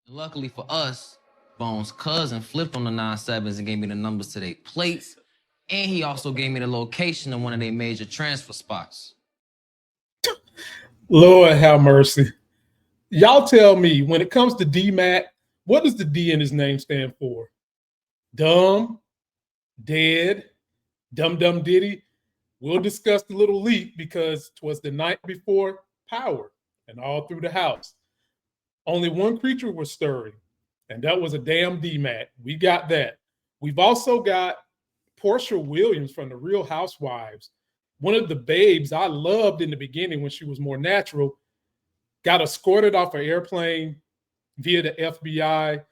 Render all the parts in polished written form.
Luckily for us, Bones' cousin flipped on the 9-7s and gave me the numbers to their plates. And he also gave me the location of one of their major transfer spots. Lord have mercy. Y'all tell me, when it comes to DMAC, what does the D in his name stand for? Dumb, dead, dumb diddy. We'll discuss the little leak because 'twas the night before Power and all through the house. Only one creature was stirring, and that was a damn DMAC. We got that. We've also got Portia Williams from the Real Housewives, one of the babes I loved in the beginning when she was more natural, got escorted off an airplane via the FBI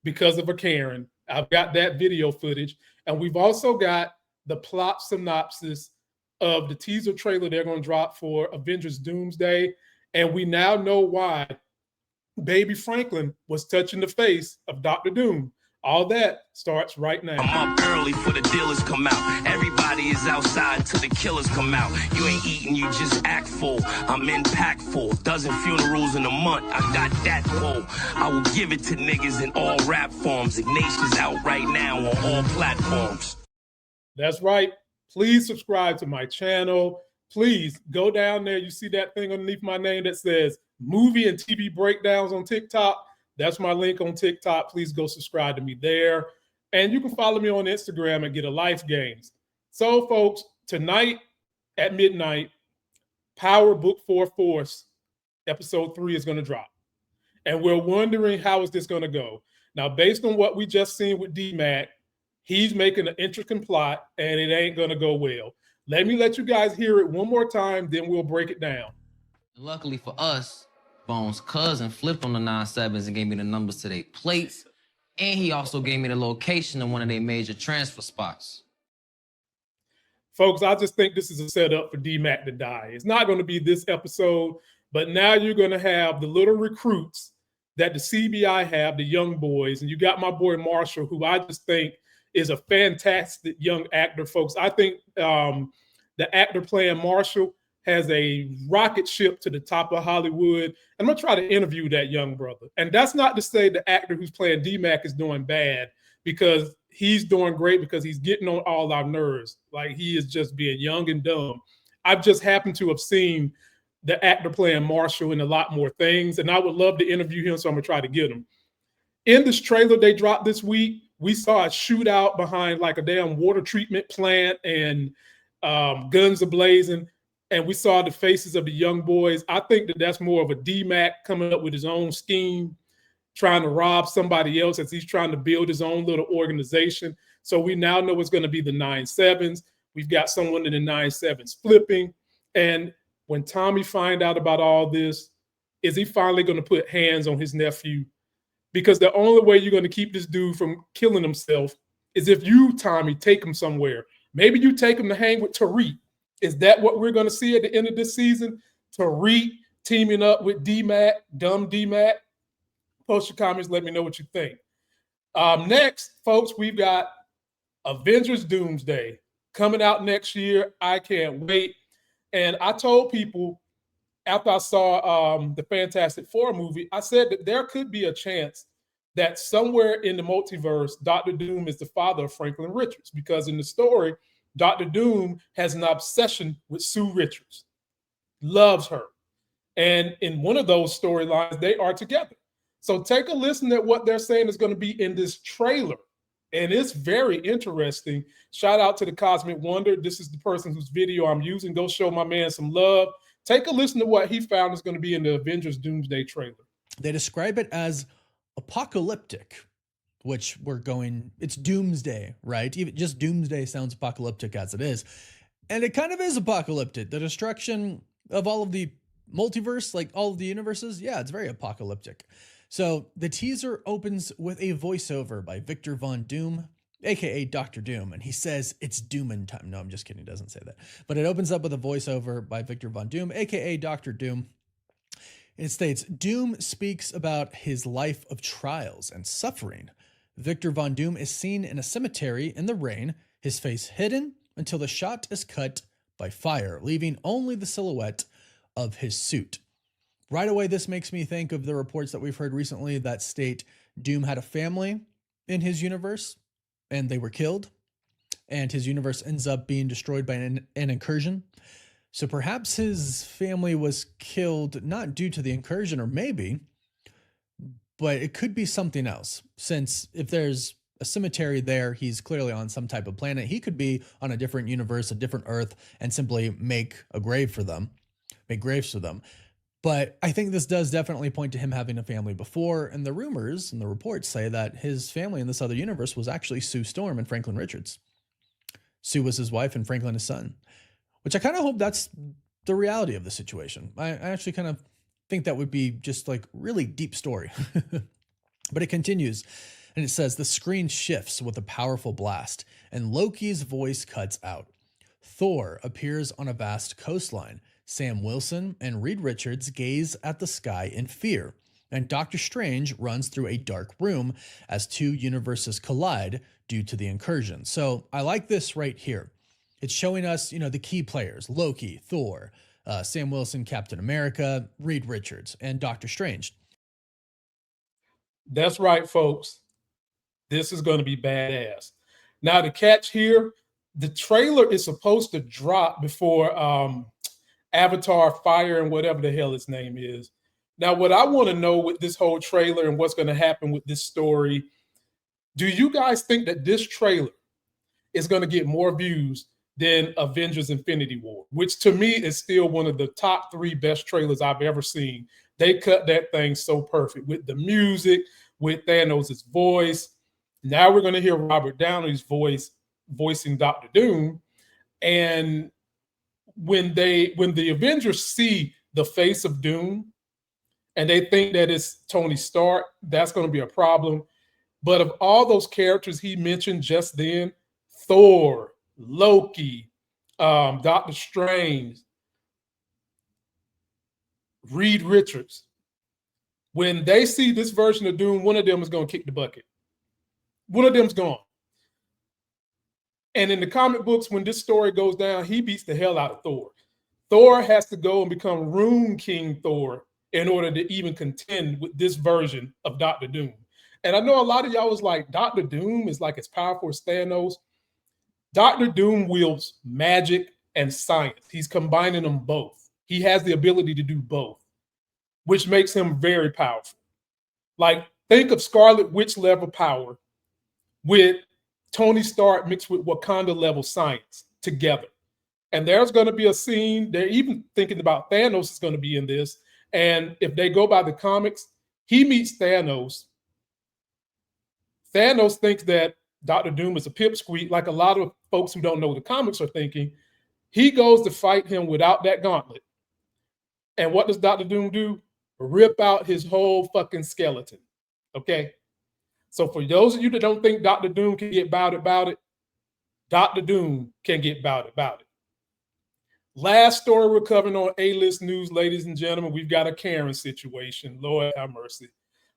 because of a Karen. I've got that video footage. And we've also got the plot synopsis of the teaser trailer they're going to drop for Avengers Doomsday. And we now know why Baby Franklin was touching the face of Dr. Doom. All that starts right now. I'm up early for the dealers come out. Everybody is outside till the killers come out. You ain't eating, you just act full. I'm impactful. Dozen funerals in a month. I got that pull. I will give it to niggas in all rap forms. Ignatius out right now on all platforms. That's right. Please subscribe to my channel. Please go down there. You see that thing underneath my name that says movie and TV breakdowns on TikTok. That's my link on TikTok. Please go subscribe to me there. And you can follow me on Instagram and Get a Life Games. So, folks, tonight at midnight, Power Book 4 Force, Episode 3 is going to drop. And we're wondering, how is this going to go? Now, based on what we just seen with DMAC, he's making an intricate plot, and it ain't going to go well. Let me let you guys hear it one more time, then we'll break it down. Luckily for us, Bones' cousin flipped on the 9-7s and gave me the numbers to their plates. And he also gave me the location of one of their major transfer spots. Folks, I just think this is a setup for DMAC to die. It's not going to be this episode, but now you're going to have the little recruits that the CBI have, the young boys. And you got my boy Marshall, who I just think is a fantastic young actor, folks. I think the actor playing Marshall has a rocket ship to the top of Hollywood. I'm going to try to interview that young brother. And that's not to say the actor who's playing DMAC is doing bad, because he's doing great, because he's getting on all our nerves. Like, he is just being young and dumb. I've just happened to have seen the actor playing Marshall in a lot more things, and I would love to interview him, so I'm going to try to get him. In this trailer they dropped this week, we saw a shootout behind like a damn water treatment plant, and guns are blazing. And we saw the faces of the young boys. I think that that's more of a DMAC coming up with his own scheme, trying to rob somebody else as he's trying to build his own little organization. So we now know it's going to be the 9-7s. We've got someone in the 9-7s flipping. And when Tommy find out about all this, is he finally going to put hands on his nephew? Because the only way you're going to keep this dude from killing himself is if you, Tommy, take him somewhere. Maybe you take him to hang with Tariq. Is that what we're going to see at the end of this season? Tariq teaming up with DMAC, Dumb DMACC? Post your comments. Let me know what you think. Next, folks, we've got Avengers Doomsday coming out next year. I can't wait. And I told people after I saw the Fantastic Four movie, I said that there could be a chance that somewhere in the multiverse, Dr. Doom is the father of Franklin Richards, because in the story, Dr. Doom has an obsession with Sue Richards, loves her. And in one of those storylines, they are together. So take a listen at what they're saying is going to be in this trailer. And it's very interesting. Shout out to the Cosmic Wonder. This is the person whose video I'm using. Go show my man some love. Take a listen to what he found is going to be in the Avengers Doomsday trailer. They describe it as apocalyptic, which it's doomsday, right? Even just doomsday sounds apocalyptic as it is. And it kind of is apocalyptic. The destruction of all of the multiverse, like all of the universes, yeah, it's very apocalyptic. So the teaser opens with a voiceover by Victor Von Doom, aka Dr. Doom, and he says it's Doomin' time. No, I'm just kidding, it doesn't say that. But it opens up with a voiceover by Victor Von Doom, aka Dr. Doom. It states, Doom speaks about his life of trials and suffering. Victor Von Doom is seen in a cemetery in the rain, his face hidden until the shot is cut by fire, leaving only the silhouette of his suit. Right away, this makes me think of the reports that we've heard recently that state Doom had a family in his universe and they were killed, and his universe ends up being destroyed by an incursion. So perhaps his family was killed not due to the incursion, or maybe, but it could be something else. Since if there's a cemetery there, he's clearly on some type of planet. He could be on a different universe, a different Earth, and simply make a grave for them, make graves for them. But I think this does definitely point to him having a family before, and the rumors and the reports say that his family in this other universe was actually Sue Storm and Franklin Richards. Sue was his wife and Franklin his son, which I kind of hope that's the reality of the situation. I actually kind of think that would be just like really deep story. But it continues, and it says, the screen shifts with a powerful blast, and Loki's voice cuts out. Thor appears on a vast coastline. Sam Wilson and Reed Richards gaze at the sky in fear, and Doctor Strange runs through a dark room as two universes collide due to the incursion. So I like this right here. It's showing us, the key players: Loki, Thor, Sam Wilson, Captain America, Reed Richards, and Doctor Strange. That's right, folks. This is going to be badass. Now, the catch here, the trailer is supposed to drop before Avatar Fire and whatever the hell its name is. Now, what I want to know with this whole trailer and what's going to happen with this story, do you guys think that this trailer is going to get more views than Avengers Infinity War, which to me is still one of the top 3 best trailers I've ever seen? They cut that thing so perfect with the music, with Thanos' voice. Now we're going to hear Robert Downey's voice voicing Dr. Doom. And when the Avengers see the face of Doom and they think that it's Tony Stark, that's going to be a problem. But of all those characters he mentioned just then, Thor, Loki, Doctor Strange, Reed Richards, when they see this version of Doom, one of them is going to kick the bucket. One of them's gone. And in the comic books, when this story goes down, he beats the hell out of Thor. Thor has to go and become Rune King Thor in order to even contend with this version of Dr. Doom. And I know a lot of y'all was like, Dr. Doom is like as powerful as Thanos. Dr. Doom wields magic and science. He's combining them both. He has the ability to do both, which makes him very powerful. Like, think of Scarlet Witch level power with Tony Stark mixed with Wakanda level science together. And there's going to be a scene, they're even thinking about Thanos is going to be in this. And if they go by the comics, he meets Thanos. Thanos thinks that Dr. Doom is a pipsqueak, like a lot of folks who don't know the comics are thinking. He goes to fight him without that gauntlet. And what does Dr. Doom do? Rip out his whole fucking skeleton. Okay? So for those of you that don't think Dr. Doom can get about it, Dr. Doom can get about it. Last story we're covering on A-List News, ladies and gentlemen, we've got a Karen situation. Lord have mercy.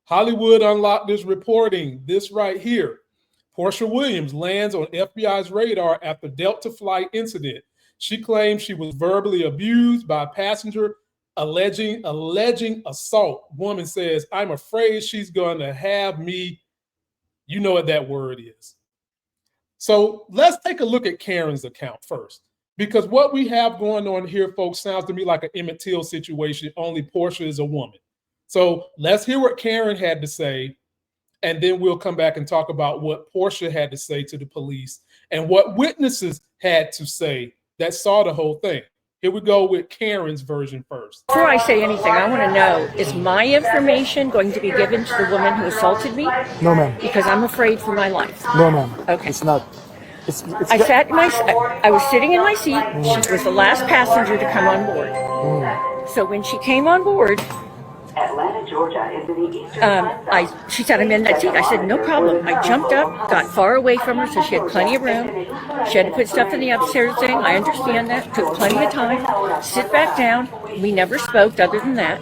Hollywood Unlocked is reporting this right here. Portia Williams lands on FBI's radar after Delta flight incident. She claims she was verbally abused by a passenger alleging assault. Woman says, I'm afraid she's going to have me. You know what that word is. So let's take a look at Karen's account first, because what we have going on here, folks, sounds to me like an Emmett Till situation, only Portia is a woman. So let's hear what Karen had to say, and then we'll come back and talk about what Portia had to say to the police and what witnesses had to say that saw the whole thing. Here we go with Karen's version first. Before I say anything, I want to know, is my information going to be given to the woman who assaulted me? No, ma'am. Because I'm afraid for my life. No, ma'am. Okay. It's not. I was sitting in my seat. She was the last passenger to come on board. So when she came on board, Atlanta, Georgia is in the eastern. She said, I'm in that seat. I said, no problem. I jumped up, got far away from her so she had plenty of room. She had to put stuff in the upstairs thing. I understand that. Took plenty of time. Sit back down. We never spoke other than that.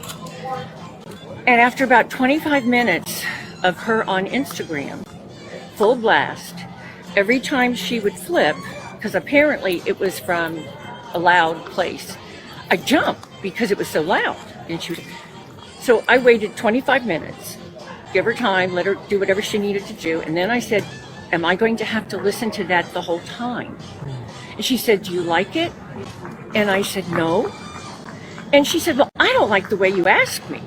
And after about 25 minutes of her on Instagram, full blast, every time she would flip, because apparently it was from a loud place, I jumped because it was so loud. And she was, So I waited 25 minutes, give her time, let her do whatever she needed to do. And then I said, am I going to have to listen to that the whole time? And she said, do you like it? And I said, no. And she said, well, I don't like the way you asked me.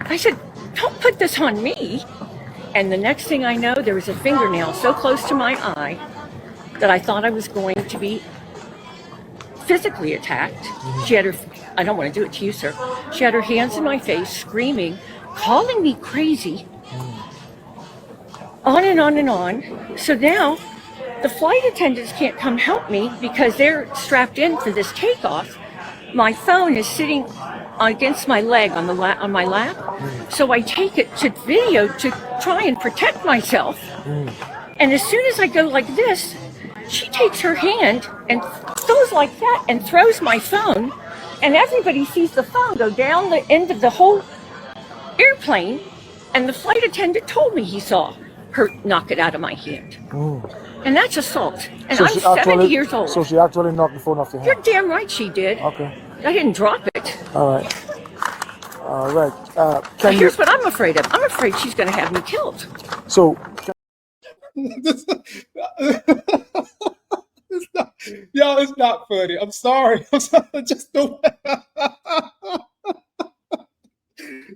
I said, don't put this on me. And the next thing I know, there was a fingernail so close to my eye that I thought I was going to be physically attacked. She had her, I don't want to do it to you, sir. She had her hands in my face, screaming, calling me crazy. On and on and on. So now the flight attendants can't come help me because they're strapped in for this takeoff. My phone is sitting against my leg on my lap. So I take it to video to try and protect myself. And as soon as I go like this, she takes her hand and goes like that and throws my phone. And everybody sees the phone go down the end of the whole airplane. And the flight attendant told me he saw her knock it out of my hand. And that's assault. And so I'm 70 years old. So she actually knocked the phone off your hand? You're damn right she did. Okay. I didn't drop it. All right. All right. Here's what I'm afraid of. I'm afraid she's going to have me killed. So. It's not, y'all, it's not funny. I'm sorry. Just the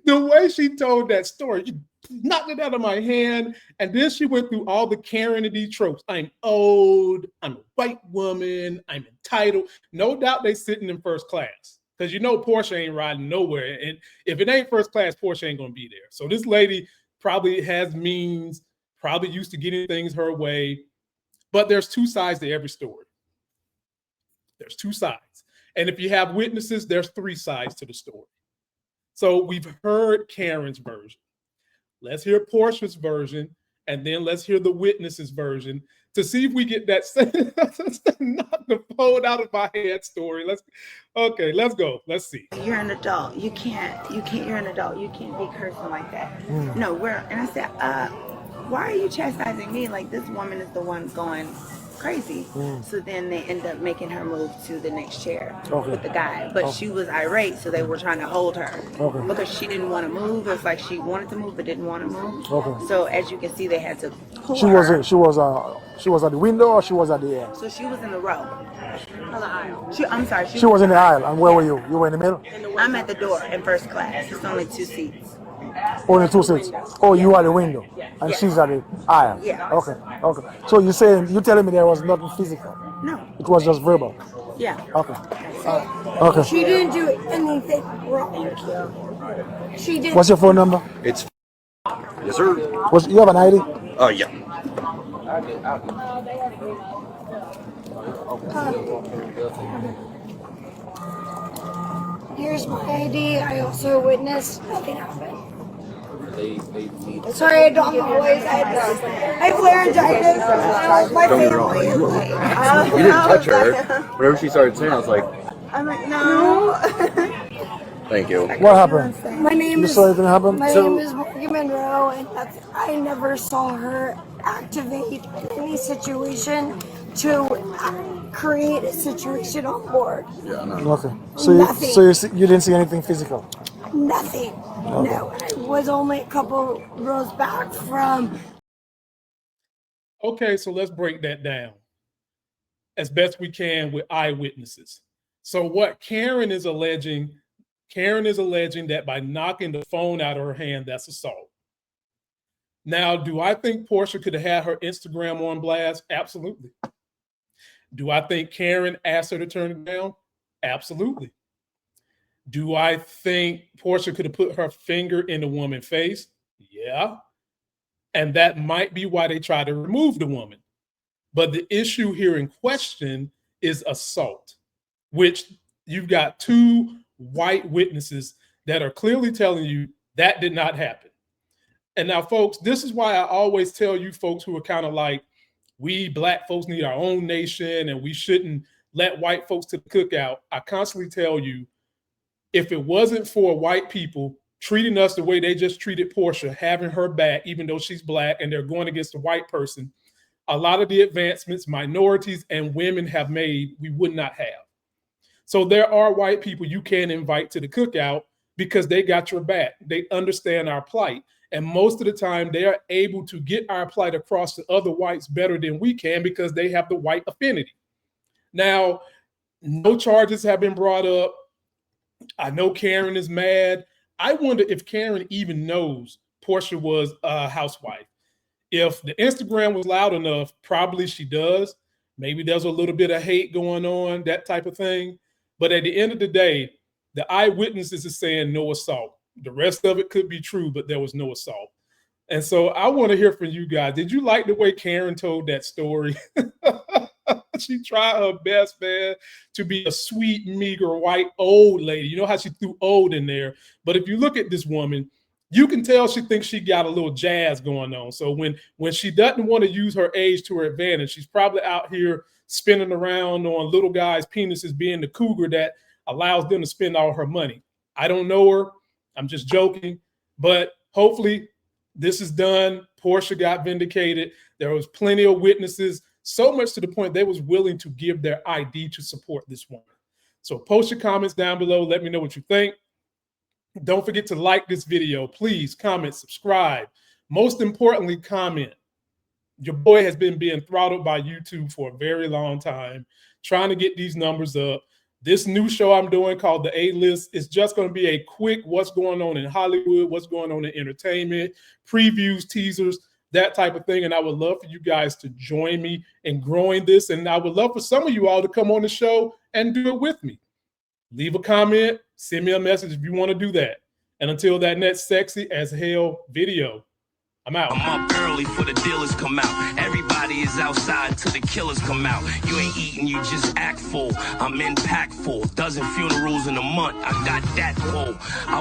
way she told that story. She knocked it out of my hand, and then she went through all the Karen-y tropes. I'm old. I'm a white woman. I'm entitled. No doubt they sitting in first class because you know Portia ain't riding nowhere, and if it ain't first class, Portia ain't gonna be there. So this lady probably has means, probably used to getting things her way. But there's two sides to every story. There's two sides. And if you have witnesses, there's three sides to the story. So we've heard Karen's version. Let's hear Portia's version, and then let's hear the witness's version to see if we get that knock the phone out of my head story. Let's go. Let's see. You're an adult. You can't, you're an adult. You can't be cursing like that. No, and I said, why are you chastising me? Like, this woman is the one going crazy. So then they end up making her move to the next chair with the guy. But she was irate, so they were trying to hold her because she didn't want to move. It's like she wanted to move but didn't want to move. So as you can see, they had to pull her. She was at the window, or she was at the end? So she was in the row. On the aisle. She was in the aisle. And where were you? You were in the middle? I'm at the door in first class. It's only 2 seats. Only 2 seats. Oh, you are the window, and she's at the aisle. Yeah. Okay. So you telling me there was nothing physical? No. It was just verbal. Yeah. Okay. Okay. She didn't do anything wrong. She did. What's your phone number? It's yes, sir. You have an ID? Oh yeah. Here's my ID. I also witnessed nothing happen. Sorry, I don't always. I have laryngitis. My Don't get me wrong. family. You didn't touch her. Whenever she started saying, I was like, I'm like, no. thank you. What happened? My name You is. saw anything happen? My name is Morgan Monroe, and I never saw her activate any situation to create a situation on board. Yeah, no. Okay. Nothing. You didn't see anything physical? Nothing. No. I was only a couple rows back from. Okay, so let's break that down as best we can with eyewitnesses. So what Karen is alleging that by knocking the phone out of her hand, that's assault. Now, do I think Portia could have had her Instagram on blast? Absolutely. Do I think Karen asked her to turn it down? Absolutely. Do I think Portia could have put her finger in the woman's face? Yeah. And that might be why they tried to remove the woman. But the issue here in question is assault, which you've got 2 white witnesses that are clearly telling you that did not happen. And now, folks, this is why I always tell you folks who are kind of like, we black folks need our own nation and we shouldn't let white folks to the cookout. I constantly tell you, if it wasn't for white people treating us the way they just treated Portia, having her back, even though she's black and they're going against a white person, a lot of the advancements minorities and women have made, we would not have. So there are white people you can invite to the cookout, because they got your back. They understand our plight. And most of the time, they are able to get our plight across to other whites better than we can because they have the white affinity. Now, no charges have been brought up. I know Karen is mad. I wonder if Karen even knows Portia was a housewife. If the Instagram was loud enough, probably she does. Maybe there's a little bit of hate going on, that type of thing. But at the end of the day, the eyewitnesses is saying no assault. The rest of it could be true, but there was no assault. And so I want to hear from you guys. Did you like the way Karen told that story? She tried her best, man, to be a sweet, meager, white, old lady. You know how she threw old in there. But if you look at this woman, you can tell she thinks she got a little jazz going on. So when she doesn't want to use her age to her advantage, she's probably out here spinning around on little guys' penises being the cougar that allows them to spend all her money. I don't know her. I'm just joking. But hopefully this is done. Portia got vindicated. There was plenty of witnesses, so much to the point they was willing to give their ID to support this woman. So post your comments down below. Let me know what you think. Don't forget to like this video. Please comment, subscribe. Most importantly, comment. Your boy has been being throttled by YouTube for a very long time, trying to get these numbers up. This new show I'm doing called The A-List is just going to be a quick what's going on in Hollywood, what's going on in entertainment, previews, teasers, that type of thing. And I would love for you guys to join me in growing this. And I would love for some of you all to come on the show and do it with me. Leave a comment, send me a message if you want to do that. And until that next sexy as hell video, I'm out. I'm up early for the dealers come out. Everybody is outside till the killers come out. You ain't eating, you just act full. I'm impactful. Dozen funerals in a month. I got that full.